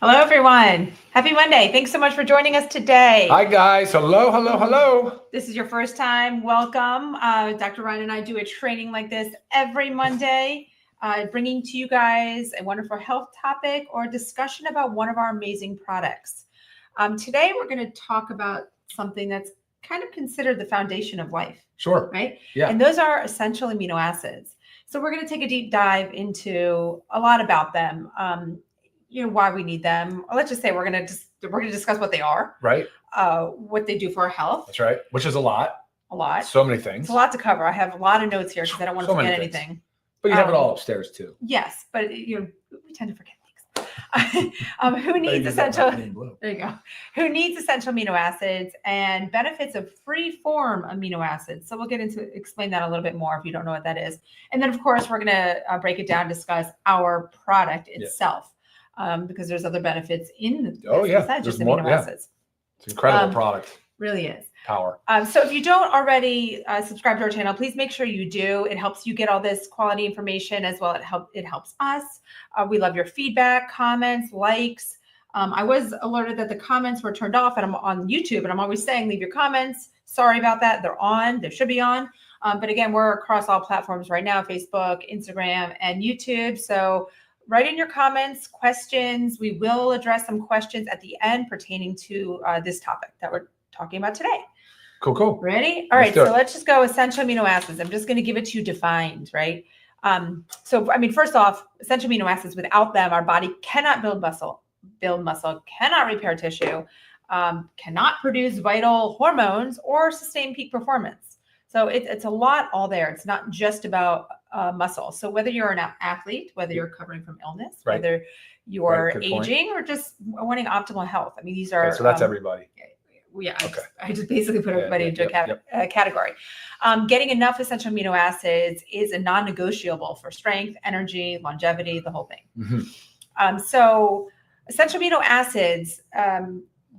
Hello, everyone. Happy Monday. Thanks so much for joining us today. Hi, guys. Hello, hello, hello. This is your first time. Welcome. Dr. Ryan and I do a training like this every Monday, bringing to you guys a wonderful health topic or a discussion about one of our amazing products. Today, we're going to talk about something that's kind of considered the foundation of life. Sure. Right? Yeah. And those are essential amino acids. So we're going to take a deep dive into a lot about them. Why we need them. Or let's just say we're going to discuss what they are, Right. What they do for our health. That's right. Which is a lot. A lot. So many things. It's a lot to cover. I have a lot of notes here because I don't want to forget anything. But you have it all upstairs too. Yes, but we tend to forget things. Who needs essential? There you go. Who needs essential amino acids and benefits of free-form amino acids? So we'll explain that a little bit more if you don't know what that is. And then, of course, we're going to break it down, discuss our product itself. Because there's other benefits in besides just amino acids. It's an incredible product. Really is. Power. So if you don't already subscribe to our channel, please make sure you do. It helps you get all this quality information as well. It helps us. We love your feedback, comments, likes. I was alerted that the comments were turned off, and I'm on YouTube, and I'm always saying leave your comments. Sorry about that. They're on. They should be on. But again, we're across all platforms right now: Facebook, Instagram, and YouTube. So write in your comments, questions. We will address some questions at the end pertaining to this topic that we're talking about today. Cool. Ready? All right. So let's just go essential amino acids. I'm just going to give it to you defined, right? First off, essential amino acids, without them, our body cannot build muscle, cannot repair tissue, cannot produce vital hormones or sustain peak performance. So it's a lot all there. It's not just about muscle. So whether you're an athlete, whether you're recovering from illness, whether you're aging or just wanting optimal health. I mean, these are... So that's everybody. Yeah. Okay. I just basically put everybody into a category. Getting enough essential amino acids is a non-negotiable for strength, energy, longevity, the whole thing. Mm-hmm. So essential amino acids,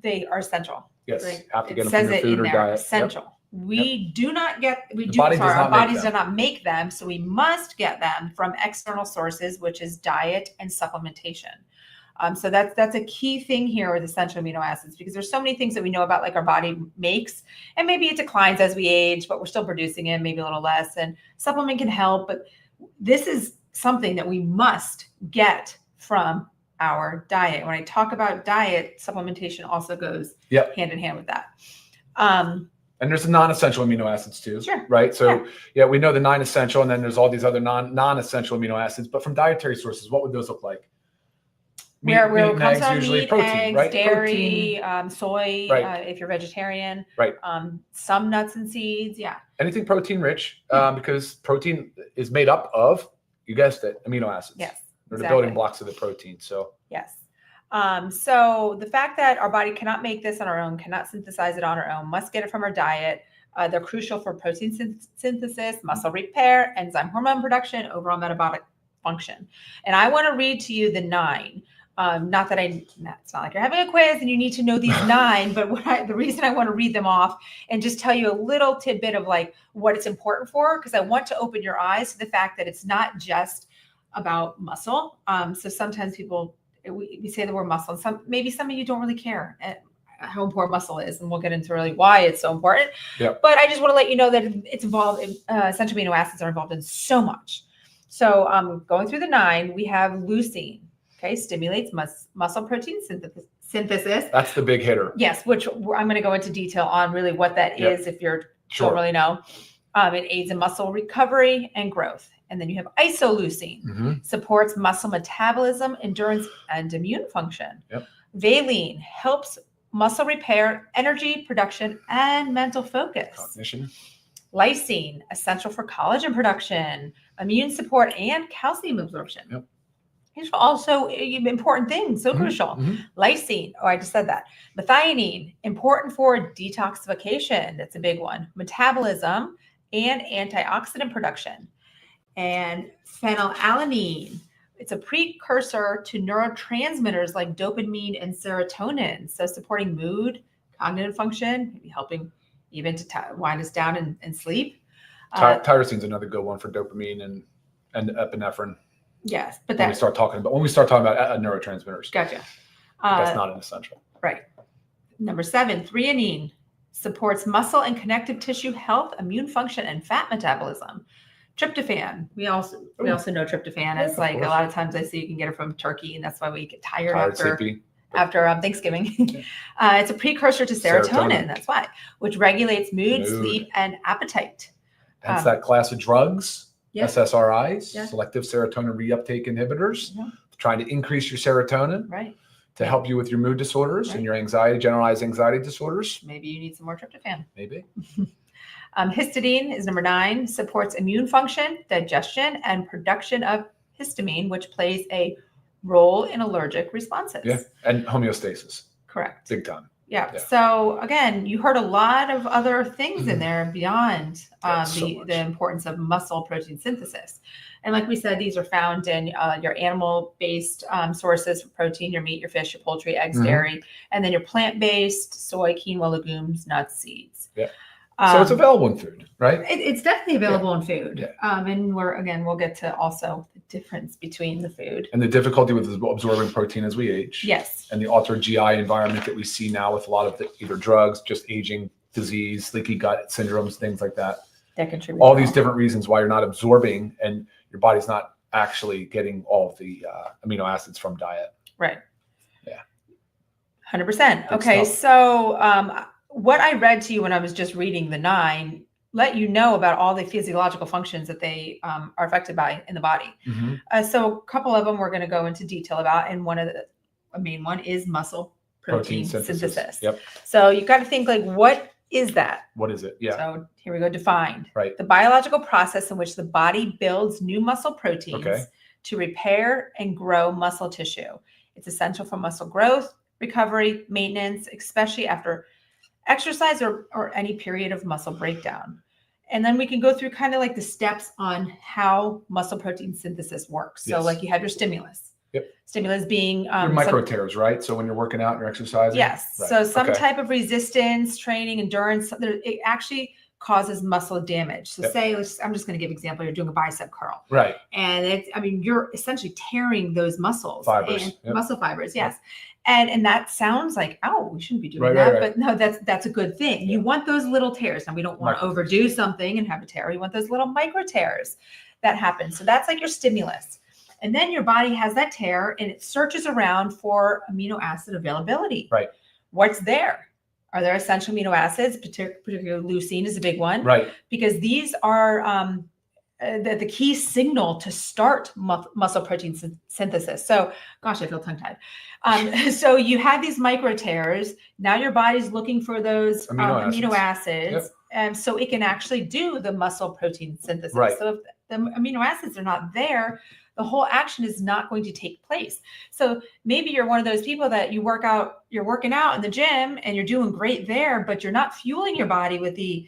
they are essential. Yes. Right? Have to get them from your food or diet. Essential. Yep. Our bodies do not make them, so we must get them from external sources, which is diet and supplementation. So that's a key thing here with essential amino acids, because there's so many things that we know about, like our body makes, and maybe it declines as we age, but we're still producing it, maybe a little less, and supplement can help. But this is something that we must get from our diet. When I talk about diet, supplementation also goes hand in hand with that. And there's the non-essential amino acids too, right? So we know the non-essential, and then there's all these other non-essential amino acids. But from dietary sources, what would those look like? Where it comes from meat, protein, eggs, right? dairy, soy, if you're vegetarian, some nuts and seeds, anything protein rich, because protein is made up of, you guessed it, amino acids. Yes, they're the building blocks of the protein. So yes. So the fact that our body cannot make this on our own, cannot synthesize it on our own, must get it from our diet. They're crucial for protein synthesis, muscle repair, enzyme hormone production, overall metabolic function. And I want to read to you the 9. It's not like you're having a quiz and you need to know these 9, but the reason I want to read them off and just tell you a little tidbit of like what it's important for, because I want to open your eyes to the fact that it's not just about muscle. So sometimes we say the word muscle, and maybe some of you don't really care how important muscle is, and we'll get into really why it's so important. Yep. But I just want to let you know that it's involved in essential amino acids are involved in so much. So going through the 9, we have leucine. Okay, stimulates muscle protein synthesis. That's the big hitter. Yes, which I'm going to go into detail on really what that is if you don't really know. It aids in muscle recovery and growth. And then you have isoleucine, supports muscle metabolism, endurance, and immune function. Yep. Valine helps muscle repair, energy production, and mental focus. Cognition. Lysine, essential for collagen production, immune support, and calcium absorption. Yep. These are also important things, so crucial. Lysine, I just said that. Methionine, important for detoxification. That's a big one. Metabolism and antioxidant production. And phenylalanine, it's a precursor to neurotransmitters like dopamine and serotonin. So supporting mood, cognitive function, maybe helping even to wind us down and sleep. Tyrosine's another good one for dopamine and epinephrine. Yes, but when we start talking about neurotransmitters. Gotcha. That's not an essential. Right. Number 7, threonine supports muscle and connective tissue health, immune function, and fat metabolism. Tryptophan. We also know tryptophan as like a lot of times I see you can get it from turkey, and that's why we get tired after Thanksgiving. It's a precursor to serotonin. That's why, which regulates mood, sleep, and appetite. Hence that class of drugs, SSRIs, selective serotonin reuptake inhibitors, trying to increase your serotonin. Right. To help you with your mood disorders and your anxiety, generalized anxiety disorders. Maybe you need some more tryptophan. Maybe. Histidine is number 9, supports immune function, digestion, and production of histamine, which plays a role in allergic responses. Yeah, and homeostasis. Correct. Big time. Yeah. So again, you heard a lot of other things in there beyond the importance of muscle protein synthesis. And like we said, these are found in your animal-based sources for protein, your meat, your fish, your poultry, eggs, dairy, and then your plant-based, soy, quinoa, legumes, nuts, seeds. Yeah. So it's available in food, right? It's definitely available in food. Yeah. And we'll get to also the difference between the food. And the difficulty with absorbing protein as we age. Yes. And the altered GI environment that we see now with a lot of either drugs, just aging, disease, leaky gut syndromes, things like that. That contribute. All these different reasons why you're not absorbing and your body's not actually getting all of the amino acids from diet. Right. Yeah. 100%. Okay. So what I read to you when I was just reading the 9 let you know about all the physiological functions that they are affected by in the body. So a couple of them we're going to go into detail about, and one of the main one is muscle protein synthesis. Yep. So you got to think like, what is that? What is it? Yeah. So here we go. Defined. Right. The biological process in which the body builds new muscle proteins to repair and grow muscle tissue. It's essential for muscle growth, recovery, maintenance, especially after exercise or any period of muscle breakdown. And then we can go through kind of like the steps on how muscle protein synthesis works. So like you have your stimulus. Yep. Stimulus being your micro tears, right? So when you're working out and you're exercising. Yes. Right. So some type of resistance, training, endurance, it actually causes muscle damage. So say, I'm just going to give an example. You're doing a bicep curl. Right. And you're essentially tearing those muscles. Fibers. Muscle fibers. Yes. And that sounds like, oh, we shouldn't be doing that. Right. But no, that's a good thing. Yeah. You want those little tears. Now we don't want to overdo something and have a tear. You want those little micro tears that happen. So that's like your stimulus. And then your body has that tear and it searches around for amino acid availability. Right. What's there? Are there essential amino acids? Particularly leucine is a big one. Right. Because these are the key signal to start muscle protein synthesis. So, gosh, I feel tongue-tied. So you have these micro tears. Now your body's looking for those amino acids. And so it can actually do the muscle protein synthesis. Right. So if the amino acids are not there, the whole action is not going to take place. So maybe you're one of those people that you're working out in the gym and you're doing great there, but you're not fueling your body with the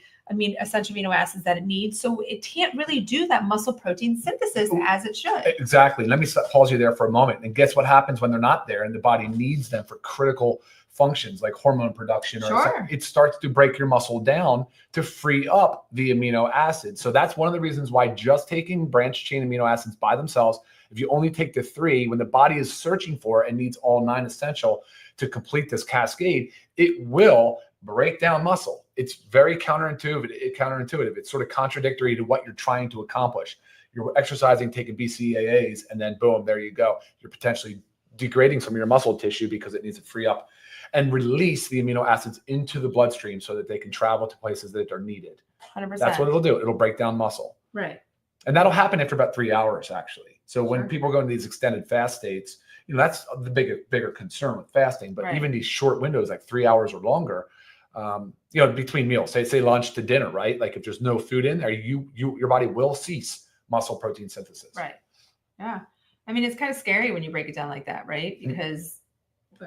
essential amino acids that it needs. So it can't really do that muscle protein synthesis as it should. Exactly. Let me pause you there for a moment. And guess what happens when they're not there and the body needs them for critical functions like hormone production? It starts to break your muscle down to free up the amino acids. So that's one of the reasons why just taking branched chain amino acids by themselves, if you only take the 3, when the body is searching for and needs all 9 essential to complete this cascade, it will break down muscle. It's very counterintuitive. It's sort of contradictory to what you're trying to accomplish. You're exercising, taking BCAAs, and then boom, there you go. You're potentially degrading some of your muscle tissue because it needs to free up and release the amino acids into the bloodstream so that they can travel to places that are needed. 100%. That's what it'll do. It'll break down muscle. Right. And that'll happen after about 3 hours, actually. So when people go into these extended fast states, that's the bigger concern with fasting. But even these short windows, like 3 hours or longer, between meals, say lunch to dinner, right? Like if there's no food in there, your body will cease muscle protein synthesis. Right. Yeah. It's kind of scary when you break it down like that, right? Because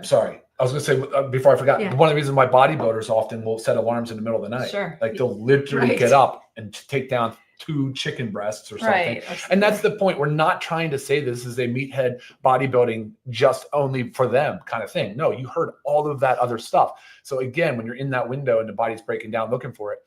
sorry, I was going to say before I forgot, one of the reasons why bodybuilders often will set alarms in the middle of the night. Sure. Like they'll literally get up and take down 2 chicken breasts or something. Right. And that's the point. We're not trying to say this is a meathead bodybuilding just only for them kind of thing. No, you heard all of that other stuff. So again, when you're in that window and the body's breaking down looking for it,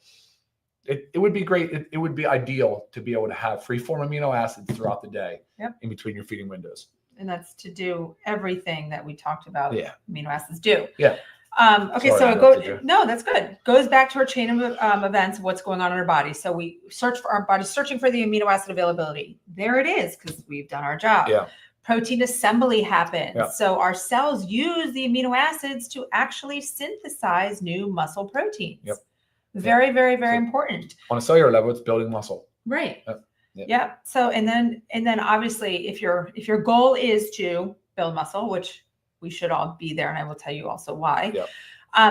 it would be great. It would be ideal to be able to have free form amino acids throughout the day in between your feeding windows. And that's to do everything that we talked about. Yeah. Amino acids do. Yeah. Okay, Sorry, so I it goes. interrupted you. No, that's good. Goes back to our chain of events of what's going on in our body. So we search for our body, searching for the amino acid availability. There it is, because we've done our job. Yeah. Protein assembly happens. Yeah. So our cells use the amino acids to actually synthesize new muscle proteins. Yep. Very, very, very important. On a cellular level, it's building muscle. Right. Yep. Yep. Yeah. So and then obviously if your goal is to build muscle, which we should all be there, and I will tell you also why. Yep.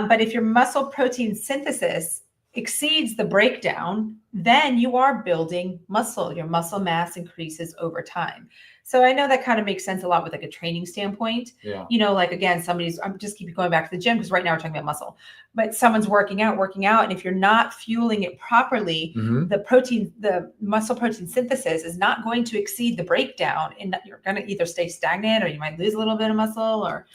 But if your muscle protein synthesis exceeds the breakdown, then you are building muscle. Your muscle mass increases over time. So I know that kind of makes sense a lot with like a training standpoint. Yeah. You know, like again, I'm just keep going back to the gym because right now we're talking about muscle, but someone's working out. And if you're not fueling it properly, the muscle protein synthesis is not going to exceed the breakdown, and you're going to either stay stagnant or you might lose a little bit of muscle or.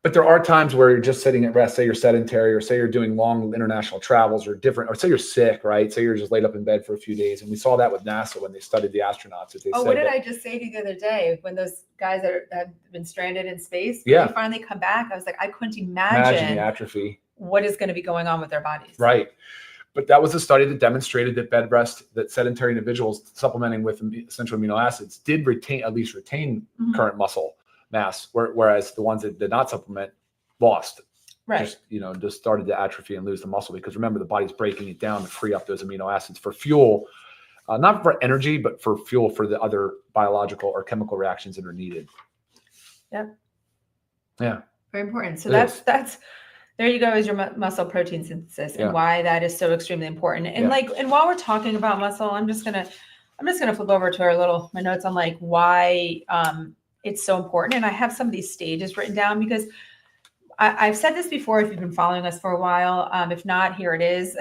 But there are times where you're just sitting at rest, say you're sedentary, or say you're doing long international travels or say you're sick, right? Say you're just laid up in bed for a few days. And we saw that with NASA when they studied the astronauts. What did I just say to you the other day when those guys that have been stranded in space, yeah, they finally come back? I was like, I couldn't imagine the atrophy. What is going to be going on with their bodies. Right. But that was a study that demonstrated that bed rest, that sedentary individuals supplementing with essential amino acids did retain current muscle mass, whereas the ones that did not supplement lost. Right. Just started to atrophy and lose the muscle, because remember, the body's breaking it down to free up those amino acids for fuel, not for energy, but for fuel for the other biological or chemical reactions that are needed. Yep. Yeah. Very important. So that's there you go, is your muscle protein synthesis and why that is so extremely important. And and while we're talking about muscle, I'm just gonna flip over to my notes on like why it's so important. And I have some of these stages written down because I've said this before if you've been following us for a while. If not, here it is.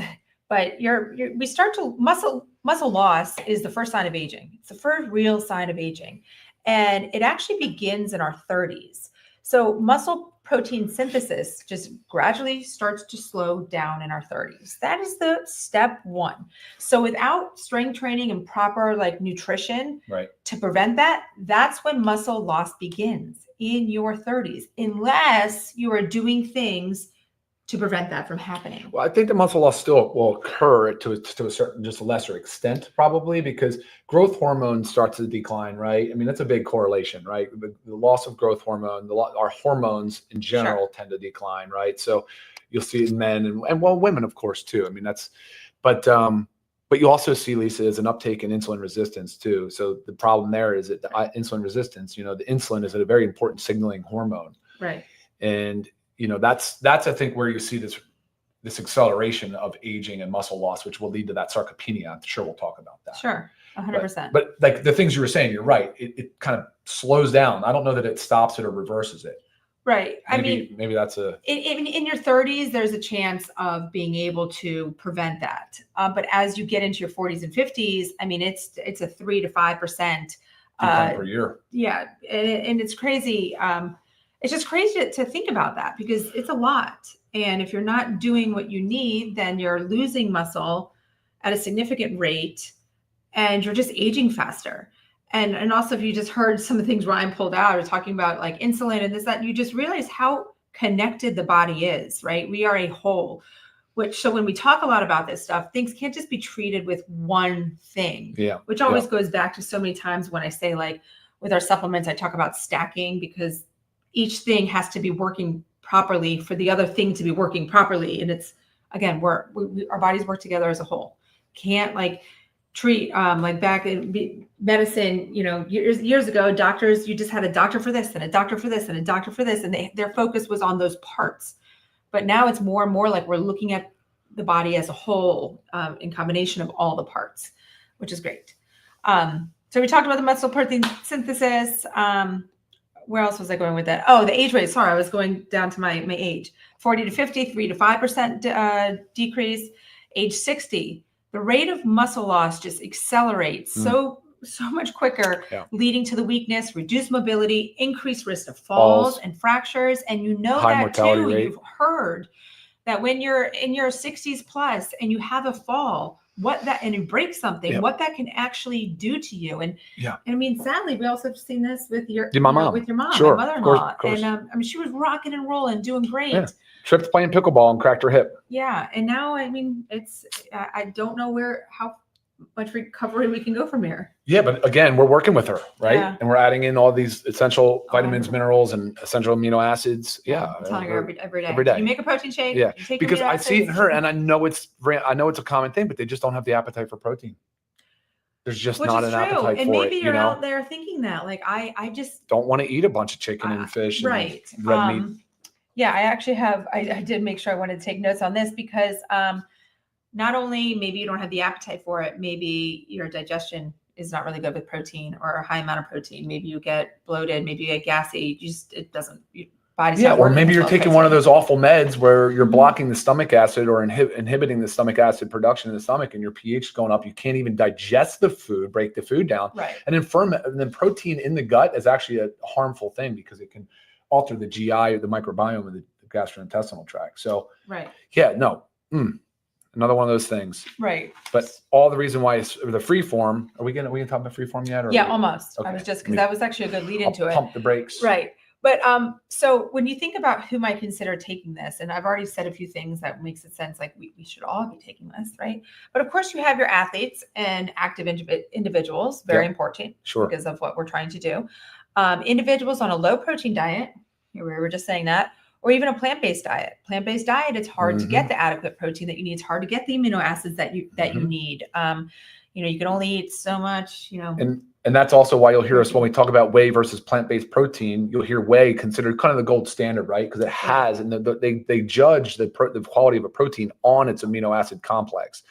But muscle loss is the first sign of aging. It's the first real sign of aging. And it actually begins in our 30s. So muscle protein synthesis just gradually starts to slow down in our 30s. That is the step one. So without strength training and proper nutrition to prevent that, that's when muscle loss begins in your 30s, unless you are doing things to prevent that from happening. Well, I think the muscle loss still will occur to a certain, just a lesser extent, probably, because growth hormone starts to decline, right? I mean, that's a big correlation, right? The loss of growth hormone, our hormones in general tend to decline, right? So you'll see it in men and women, of course, too. I mean, but you also see, Lisa, is an uptake in insulin resistance too. So the problem there is that the insulin resistance, the insulin is a very important signaling hormone. Right. And that's I think where you see this acceleration of aging and muscle loss, which will lead to that sarcopenia. I'm sure we'll talk about that. Sure, 100%. But like the things you were saying, you're right. It kind of slows down. I don't know that it stops it or reverses it. Right. Maybe that's in your 30s, there's a chance of being able to prevent that. But as you get into your 40s and 50s, I mean, it's a 3 to 5% per year. Yeah, and it's crazy. It's just crazy to think about that because it's a lot. And if you're not doing what you need, then you're losing muscle at a significant rate and you're just aging faster. And also, if you just heard some of the things Ryan pulled out or talking about like insulin and this, that, you just realize how connected the body is, right? We are a whole, so when we talk a lot about this stuff, things can't just be treated with one thing, which always goes back to so many times when I say like with our supplements, I talk about stacking because each thing has to be working properly for the other thing to be working properly. And it's, again, our bodies work together as a whole. Can't treat like back in medicine, years ago, doctors, you just had a doctor for this and a doctor for this and a doctor for this. And their focus was on those parts. But now it's more and more like we're looking at the body as a whole in combination of all the parts, which is great. So we talked about the muscle protein synthesis. Where else was I going with that? Oh, the age rate. Sorry, I was going down to my age. 40 to 50, 3 to 5% decrease. Age 60, the rate of muscle loss just accelerates so much quicker, leading to the weakness, reduced mobility, increased risk of falls and fractures. And high that mortality too. rate. You've heard that when you're in your 60s plus and you have a fall, what that, and you break something, what that can actually do to you. And I mean, sadly, we also have seen this with your mom, sure, my mother-in-law. Of course. And I mean, she was rocking and rolling, doing great. Yeah. Tripped playing pickleball and cracked her hip. Yeah. And now, I mean, I don't know how much recovery we can go from here. Yeah, but again, we're working with her, right? Yeah. And we're adding in all these essential vitamins, minerals, and essential amino acids. Yeah, I'm telling her every day. Every day. You make a protein shake. Yeah, because I see it in her, and I know it's a common thing, but they just don't have the appetite for protein. There's just not an appetite for it. And maybe you're out there thinking that, like, I just don't want to eat a bunch of chicken and fish, right? And red meat. Yeah, I actually have. I did make sure I wanted to take notes on this because. Not only maybe you don't have the appetite for it, maybe your digestion is not really good with protein or a high amount of protein. Maybe you get bloated, maybe you get gassy. It doesn't, your body's not or maybe you're taking one of those awful meds where you're blocking the stomach acid or inhibiting the stomach acid production in the stomach, and your pH is going up. You can't even digest the food, break the food down. Right. And then protein in the gut is actually a harmful thing because it can alter the GI or the microbiome of the gastrointestinal tract. So, another one of those things. Right. But all the reason why it's the free form, are we gonna talk about free form yet? Or almost. Okay. I was just, because that was actually a good lead into it. Pump the brakes. Right. But so when you think about who might consider taking this, and I've already said a few things that makes it sense, like we should all be taking this, right? But of course you have your athletes and active individuals, very important because of what we're trying to do. Individuals on a low protein diet, we were just saying that, or even a plant-based diet. Plant-based diet, it's hard to get the adequate protein that you need. It's hard to get the amino acids that you need. You can only eat so much, And that's also why you'll hear us when we talk about whey versus plant-based protein, you'll hear whey considered kind of the gold standard, right? Because it has, and they judge the quality of a protein on its amino acid complex.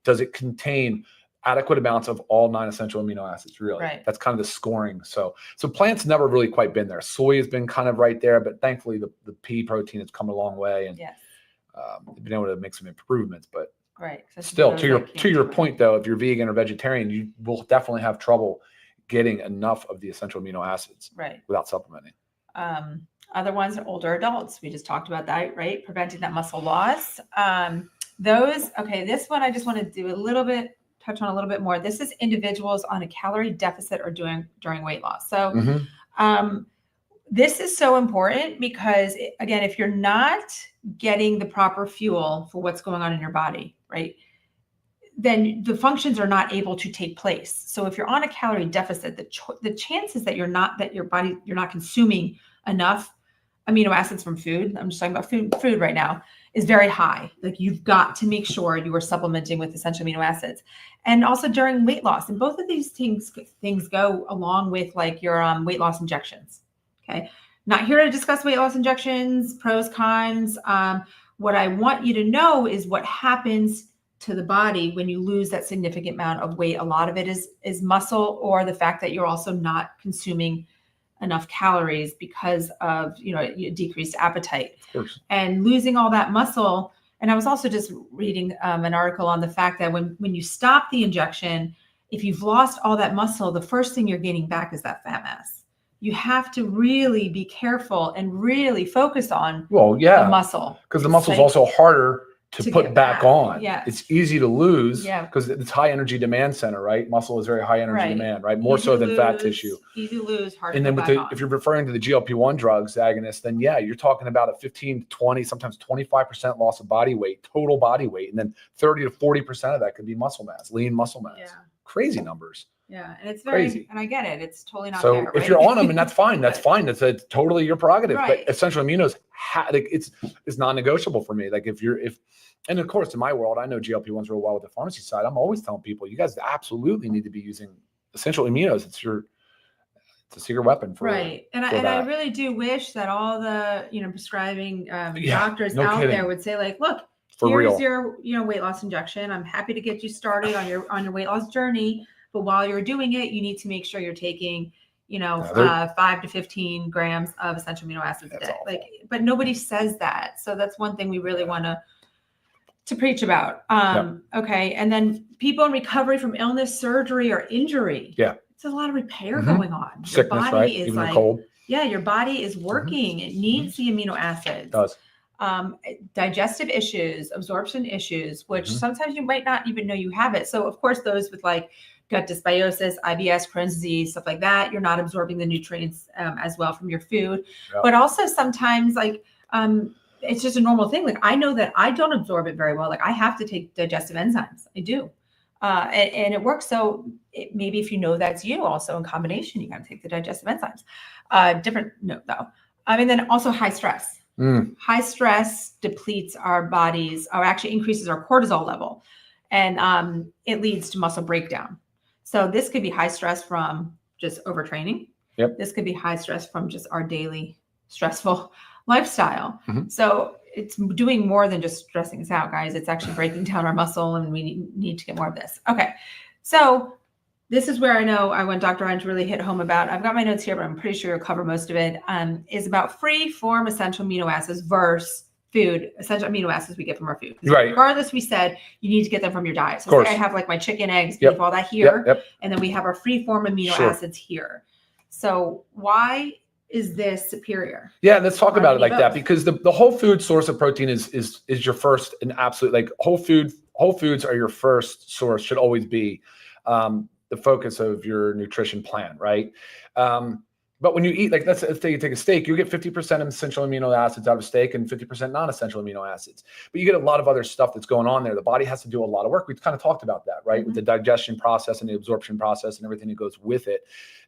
Does it contain adequate amounts of all 9 essential amino acids, really? Right. That's kind of the scoring. So plants never really quite been there. Soy has been kind of right there, but thankfully the pea protein has come a long way, and they've been able to make some improvements. But still, to your point though, if you're vegan or vegetarian, you will definitely have trouble getting enough of the essential amino acids without supplementing. Other ones are older adults. We just talked about that, right? Preventing that muscle loss. This one I just want to do touch on a little bit more. This is individuals on a calorie deficit or during weight loss. So this is so important because, again, if you're not getting the proper fuel for what's going on in your body, right, then the functions are not able to take place. So if you're on a calorie deficit, the chances that you're not consuming enough amino acids from food, I'm just talking about food right now, is very high. Like, you've got to make sure you are supplementing with essential amino acids. And also during weight loss. And both of these things go along with like your weight loss injections. Okay. Not here to discuss weight loss injections, pros, cons. What I want you to know is what happens to the body when you lose that significant amount of weight. A lot of it is muscle, or the fact that you're also not consuming enough calories because of decreased appetite. Of course. And losing all that muscle. And I was also just reading an article on the fact that when you stop the injection, if you've lost all that muscle, the first thing you're gaining back is that fat mass. You have to really be careful and really focus on the muscle. Because the muscle is also harder to put back on. Yeah. It's easy to lose because it's high energy demand center, right? Muscle is very high energy demand, right? More so than fat tissue. Easy to lose, hard and to then put back on. If you're referring to the GLP-1 drugs agonist, then you're talking about a 15 to 20, sometimes 25% loss of body weight, total body weight. And then 30 to 40% of that could be muscle mass, lean muscle mass. Yeah. Crazy numbers. Yeah. And it's crazy. And I get it. It's totally not fair. So if you're on them, and that's fine, that's fine. That's totally your prerogative. Right. But essential aminos, it's non-negotiable for me. Like and of course, in my world, I know GLP-1s real well with the pharmacy side. I'm always telling people, you guys absolutely need to be using essential aminos. It's a secret weapon for And I really do wish that all the prescribing doctors out there would say, like, look, here's your weight loss injection. I'm happy to get you started on your weight loss journey, but while you're doing it, you need to make sure you're taking 5 to 15 grams of essential amino acids a day. Awful. But nobody says that. So that's one thing we really want to preach about. Okay. And then people in recovery from illness, surgery, or injury. Yeah. It's a lot of repair going on. Sickness, your body is even cold. Yeah, your body is working. It needs the amino acids. It does. digestive issues, absorption issues, which Mhm. sometimes you might not even know you have it. So of course, those with like gut dysbiosis, IBS, Crohn's disease, stuff like that, you're not absorbing the nutrients as well from your food. Yep. But also sometimes like it's just a normal thing. Like I know that I don't absorb it very well. Like I have to take digestive enzymes. I do. And it works. So maybe if you know that's you, also in combination, you got to take the digestive enzymes. Different note though. And then also high stress. High stress depletes our bodies, or actually increases our cortisol level, and it leads to muscle breakdown. So this could be high stress from just overtraining. Yep. This could be high stress from just our daily stressful lifestyle. Mhm. So it's doing more than just stressing us out, guys. It's actually breaking down our muscle, and we need to get more of this. Okay. So this is where I know I want Dr. Ryan to really hit home about. I've got my notes here, but I'm pretty sure you'll cover most of it. Is about free form essential amino acids versus food, essential amino acids we get from our food. Right. Regardless, we said you need to get them from your diet. So say I have like my chicken, eggs, beef, Yep. all that here. Yep. And then we have our free form amino acids here. So why is this superior? Yeah, let's talk about it like that, because the whole food source of protein is your first and absolute, like whole foods are your first source, should always be the focus of your nutrition plan, right? But when you eat, like let's say you take a steak, you get 50% essential amino acids out of steak and 50% non-essential amino acids. But you get a lot of other stuff that's going on there. The body has to do a lot of work. We've kind of talked about that, right? With the digestion process and the absorption process and everything that goes with it.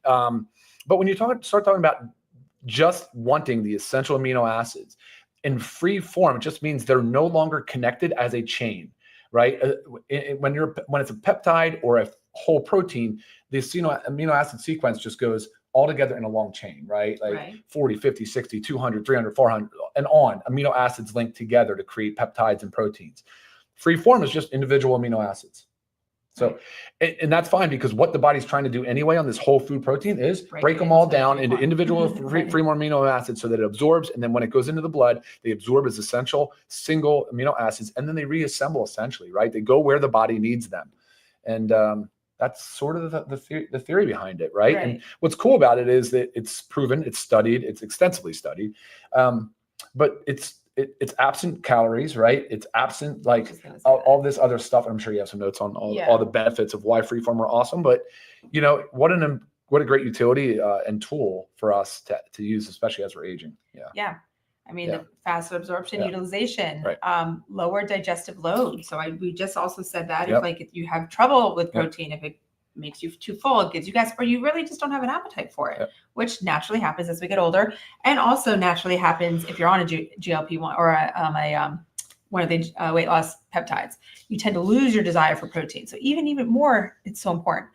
But when you start talking about just wanting the essential amino acids in free form, it just means they're no longer connected as a chain, right? When it's a peptide or a whole protein, the amino acid sequence just goes all together in a long chain, right? Like 40, 50, 60, 200, 300, 400, and on. Amino acids linked together to create peptides and proteins. Free form is just individual amino acids. So, and that's fine, because what the body's trying to do anyway on this whole food protein is break them all down into individual free form amino acids so that it absorbs. And then when it goes into the blood, they absorb as essential single amino acids, and then they reassemble essentially, right? They go where the body needs them. And that's sort of the theory behind it, right? And what's cool about it is that it's proven, it's studied, it's extensively studied, but it's absent calories, right? It's absent like all this other stuff. I'm sure you have some notes on all the benefits of why freeform are awesome, but you know, what a great utility and tool for us to use, especially as we're aging. Yeah. I mean, the faster absorption, utilization, lower digestive load. So we just also said that if you have trouble with protein, if it makes you too full, it gives you gas, or you really just don't have an appetite for it, which naturally happens as we get older, and also naturally happens if you're on a GLP-1 or one of the weight loss peptides. You tend to lose your desire for protein. So even more, it's so important.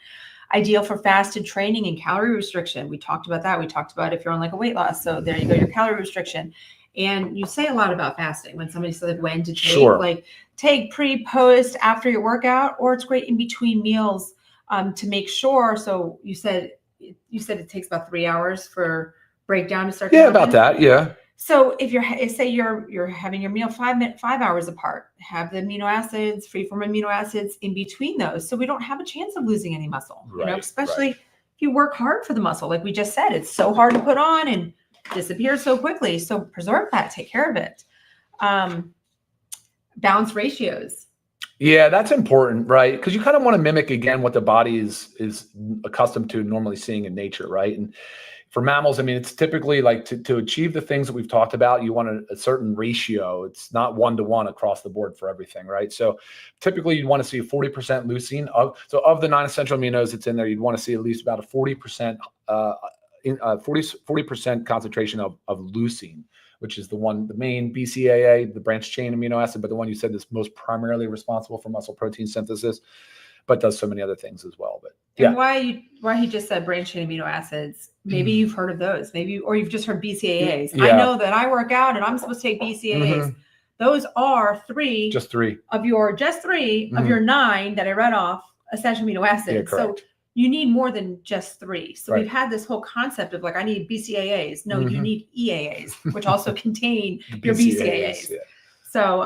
Ideal for fasted training and calorie restriction. We talked about that. We talked about if you're on like a weight loss. So there you go, your calorie restriction. And you say a lot about fasting when somebody says like when to take, like take pre, post, after your workout, or it's great in between meals to make sure. So you said it takes about 3 hours for breakdown to start. Yeah, about that. Yeah. So if say you're having your meal 5 hours apart, have the amino acids, free form amino acids in between those, so we don't have a chance of losing any muscle. You know, especially if you work hard for the muscle, like we just said, it's so hard to put on and disappears so quickly. So preserve that, take care of it. Balance ratios. Yeah, that's important, right? Because you kind of want to mimic again what the body is accustomed to normally seeing in nature, right? And for mammals, I mean, it's typically like to achieve the things that we've talked about, you want a certain ratio. It's not 1-to-1 across the board for everything, right? So typically you'd want to see 40% leucine of the non-essential aminos that's in there, you'd want to see at least about a 40% 40% concentration of leucine, which is the main BCAA, the branched chain amino acid, but the one you said is most primarily responsible for muscle protein synthesis, but does so many other things as well. But and why he just said branched chain amino acids? Maybe you've heard of those, or you've just heard BCAAs. I know that I work out and I'm supposed to take BCAAs. Those are just three of your 9 that I read off essential amino acids. So you need more than just 3. So we've had this whole concept of like, I need BCAAs. No, you need EAAs, which also contain your BCAAs. So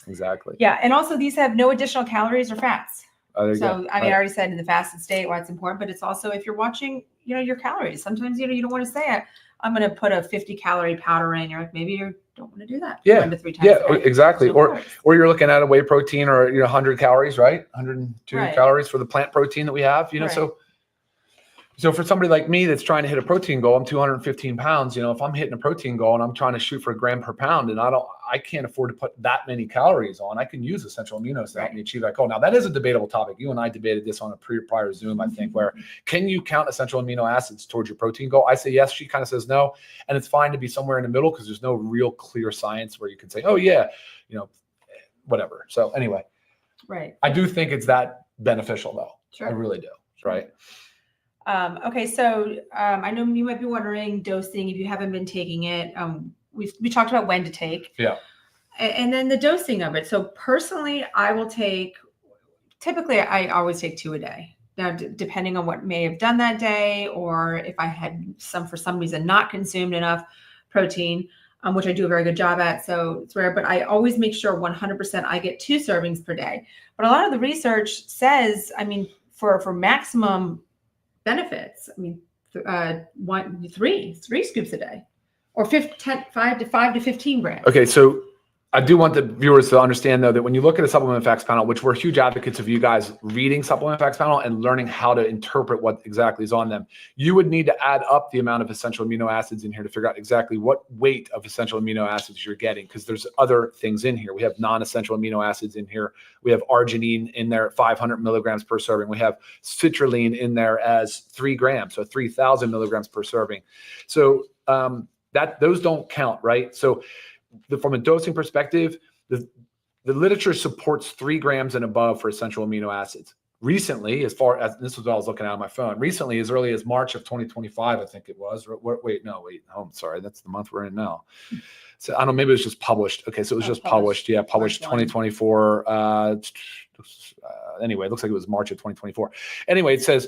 exactly. Yeah. And also these have no additional calories or fats. So, I mean, I already said in the fasted state why it's important, but it's also if you're watching, your calories. Sometimes, you don't want to say, I'm going to put a 50 calorie powder in. You're like, maybe you're don't want to do that. Yeah. 1 to 3 times a day. Exactly. No carbs. Or you're looking at a whey protein or 100 calories, right? 102 Right. calories for the plant protein that we have. Right. So for somebody like me that's trying to hit a protein goal, I'm 215 pounds. If I'm hitting a protein goal and I'm trying to shoot for a gram per pound, and I can't afford to put that many calories on, I can use essential aminos to help me achieve that goal. Now that is a debatable topic. You and I debated this on a prior Zoom, I think, where can you count essential amino acids towards your protein goal? I say yes. She kind of says no, and it's fine to be somewhere in the middle because there's no real clear science where you can say, oh yeah, whatever. So anyway, right. I do think it's that beneficial though. Sure. I really do. Right. Okay, so I know you might be wondering dosing if you haven't been taking it. We talked about when to take. Yeah. And then the dosing of it. So personally, I will take, typically I always take 2 a day. Now, depending on what may have done that day, or if I had for some reason not consumed enough protein, which I do a very good job at. So it's rare, but I always make sure 100% I get 2 servings per day. But a lot of the research says, for maximum benefits, 3 scoops a day, or 5 to 15 grams. Okay, so I do want the viewers to understand though that when you look at a supplement facts panel, which we're huge advocates of you guys reading supplement facts panel and learning how to interpret what exactly is on them, you would need to add up the amount of essential amino acids in here to figure out exactly what weight of essential amino acids you're getting, because there's other things in here. We have non-essential amino acids in here. We have arginine in there at 500 milligrams per serving. We have citrulline in there as 3 grams, so 3,000 milligrams per serving. So those don't count, right? So from a dosing perspective, the literature supports 3 grams and above for essential amino acids. Recently, as far as this was what I was looking at on my phone, recently, as early as March of 2025, I think it was. I'm sorry, that's the month we're in now. So I don't know, maybe it was just published. Okay, so it was just published. Yeah, published 2024. Anyway, it looks like it was March of 2024. Anyway, it says,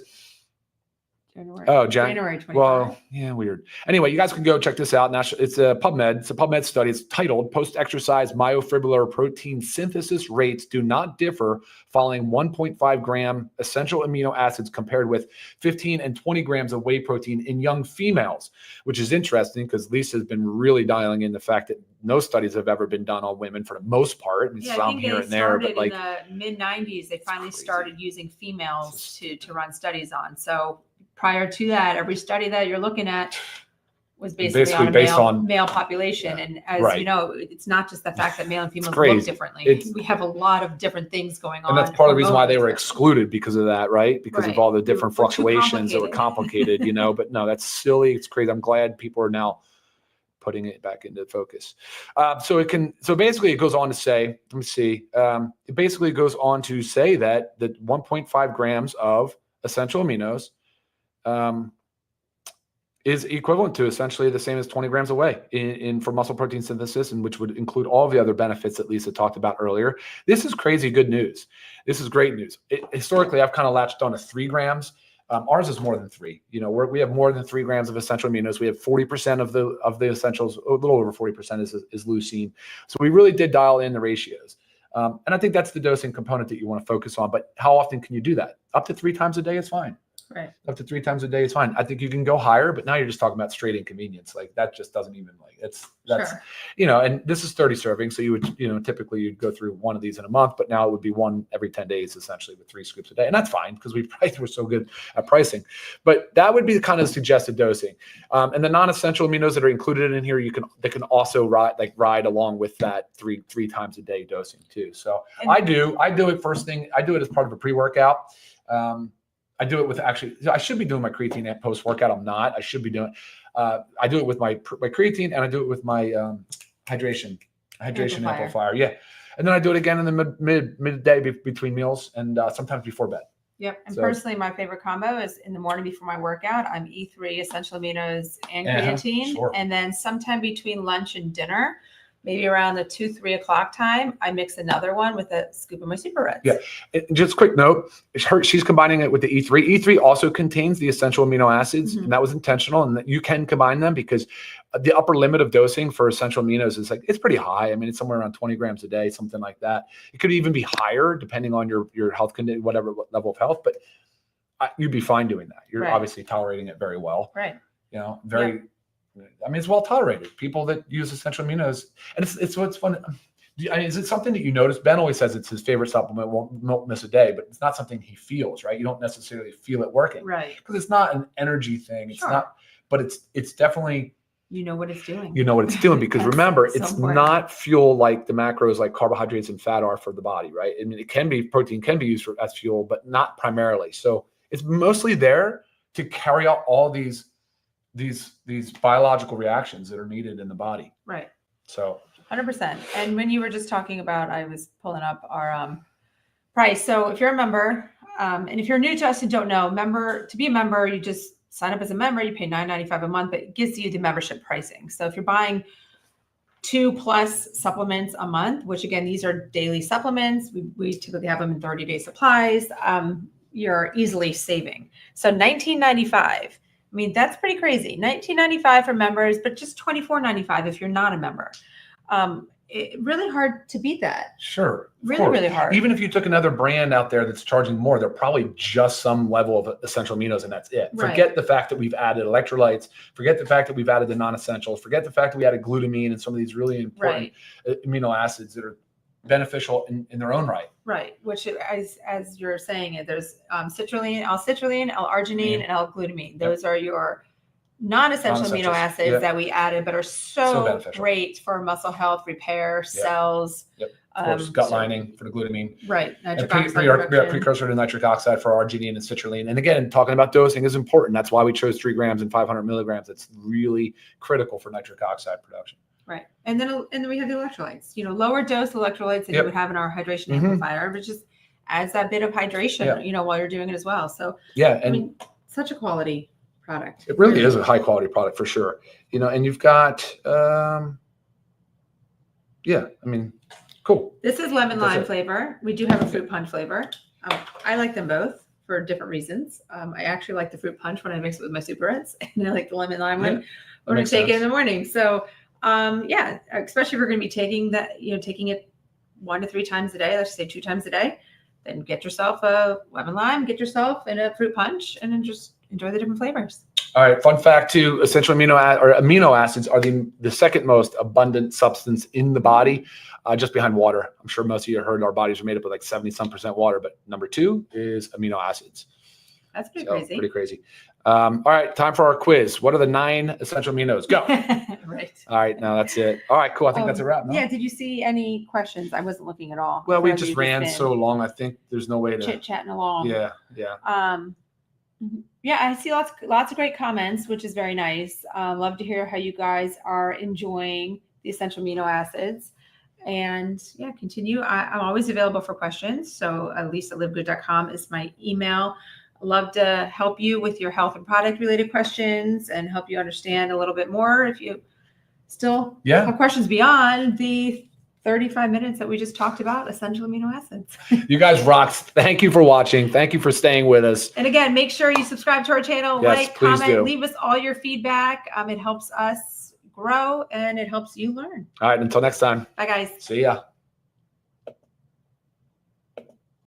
January 25. Well, yeah, weird. Anyway, you guys can go check this out. It's a PubMed. It's a PubMed study. It's titled "Post-Exercise Myofibrillar Protein Synthesis Rates Do Not Differ Following 1.5 gram Essential Amino Acids Compared with 15 and 20 grams of whey protein in young females," which is interesting because Lisa has been really dialing in the fact that no studies have ever been done on women for the most part. I think here and there, but in the mid 90s, they finally started using females to run studies on. So prior to that, every study that you're looking at was basically on a based male population. Yeah. And as you know, it's not just the fact that male and females look differently. We have a lot of different things going on. And that's part of the reason why they were excluded because of that, right? Because of all the different fluctuations that were complicated, But no, that's silly. It's crazy. I'm glad people are now putting it back into focus. So basically it goes on to say, let me see. It basically goes on to say that 1.5 grams of essential aminos is equivalent to essentially the same as 20 grams of whey in for muscle protein synthesis, and which would include all the other benefits that Lisa talked about earlier. This is crazy good news. This is great news. Historically, I've kind of latched on to 3 grams. Ours is more than 3. We have more than 3 grams of essential aminos. We have 40% of the essentials, a little over 40% is leucine. So we really did dial in the ratios. And I think that's the dosing component that you want to focus on. But how often can you do that? Up to 3 times a day is fine. Right. Up to 3 times a day is fine. I think you can go higher, but now you're just talking about straight inconvenience. Like that just doesn't even and this is 30 servings. So you would, typically you'd go through one of these in a month, but now it would be one every 10 days, essentially with 3 scoops a day. And that's fine because we're so good at pricing, but that would be the kind of suggested dosing. And the non-essential aminos that are included in here, they can also ride along with that three times a day dosing too. So I do it first thing. I do it as part of a pre-workout. I do it with I should be doing my creatine at post-workout. I'm not. I should be doing. I do it with my creatine, and I do it with my hydration amplifier. Yeah, and then I do it again in the midday between meals and sometimes before bed. Yep. And personally, my favorite combo is in the morning before my workout. I'm E3 essential aminos and creatine, and then sometime between lunch and dinner, maybe around the 2-3 o'clock time, I mix another one with a scoop of my Super Reds. Yeah. Just a quick note, she's combining it with the E3. E3 also contains the essential amino acids, and that was intentional, and that you can combine them because the upper limit of dosing for essential aminos is it's pretty high. I mean, it's somewhere around 20 grams a day, something like that. It could even be higher depending on your health condition, whatever level of health, but you'd be fine doing that. You're obviously tolerating it very well. Right. I mean, it's well tolerated. People that use essential aminos, and it's what's fun. Is it something that you notice? Ben always says it's his favorite supplement, won't miss a day, but it's not something he feels, right? You don't necessarily feel it working. Right. Because it's not an energy thing. It's not, but it's definitely, you know what it's doing. You know what it's doing, because remember, so it's important. not fuel like the macros, like carbohydrates and fat are for the body, right? I mean, protein can be used as fuel, but not primarily. So it's mostly there to carry out all these biological reactions that are needed in the body. Right. So 100%. And when you were just talking about, I was pulling up our price. So if you're a member, and if you're new to us and don't know, to be a member, you just sign up as a member. You pay $9.95 a month, but it gives you the membership pricing. So if you're buying 2+ supplements a month, which again, these are daily supplements, we typically have them in 30-day supplies, you're easily saving. So $19.95. I mean, that's pretty crazy. $19.95 for members, but just $24.95 if you're not a member. Really hard to beat that. Sure. Really hard. Even if you took another brand out there that's charging more, they're probably just some level of essential aminos, and that's it. Right. Forget the fact that we've added electrolytes. Forget the fact that we've added the non-essentials. Forget the fact that we added glutamine and some of these really important amino acids that are beneficial in their own right. Right. Which, as you're saying, there's citrulline, L-citrulline, L-arginine, and L-glutamine. Those are your non-essential amino acids that we added, but are so great for muscle health, repair, cells. Yep. Of course, gut lining for the glutamine. Right. Nitric oxide precursor to nitric oxide for arginine and citrulline. And again, talking about dosing is important. That's why we chose 3 grams and 500 milligrams. It's really critical for nitric oxide production. Right. And then we have the electrolytes, lower dose electrolytes that you would have in our hydration amplifier, but just adds that bit of hydration, while you're doing it as well. So I mean, such a quality product. It really is a high quality product for sure. And you've got, I mean, cool. This is lemon lime flavor. We do have a fruit punch flavor. I like them both for different reasons. I actually like the fruit punch when I mix it with my Super Rinse, and I like the lemon lime one when I take it in the morning. So, especially if we're going to be taking it 1 to 3 times a day, let's say 2 times a day, then get yourself a lemon lime, get yourself in a fruit punch, and then just enjoy the different flavors. All right. Fun fact too: essential amino acids are the second most abundant substance in the body, just behind water. I'm sure most of you have heard our bodies are made up of like 70-some% water, but number 2 is amino acids. That's crazy. Pretty crazy. All right. Time for our quiz. What are the 9 essential aminos? Go. Right. All right. Now that's it. All right. Cool. I think that's a wrap. No? Yeah. Did you see any questions? I wasn't looking at all. Well, we just ran so long. I think there's no way to chit-chatting along. Yeah. Yeah, I see lots of great comments, which is very nice. Love to hear how you guys are enjoying the essential amino acids. And continue. I'm always available for questions. So lisa@livegood.com is my email. Love to help you with your health and product related questions and help you understand a little bit more if you still have questions beyond the 35 minutes that we just talked about essential amino acids. You guys rock. Thank you for watching. Thank you for staying with us. And again, make sure you subscribe to our channel, like, comment, leave us all your feedback. It helps us grow and it helps you learn. All right. Until next time. Bye, guys. See ya.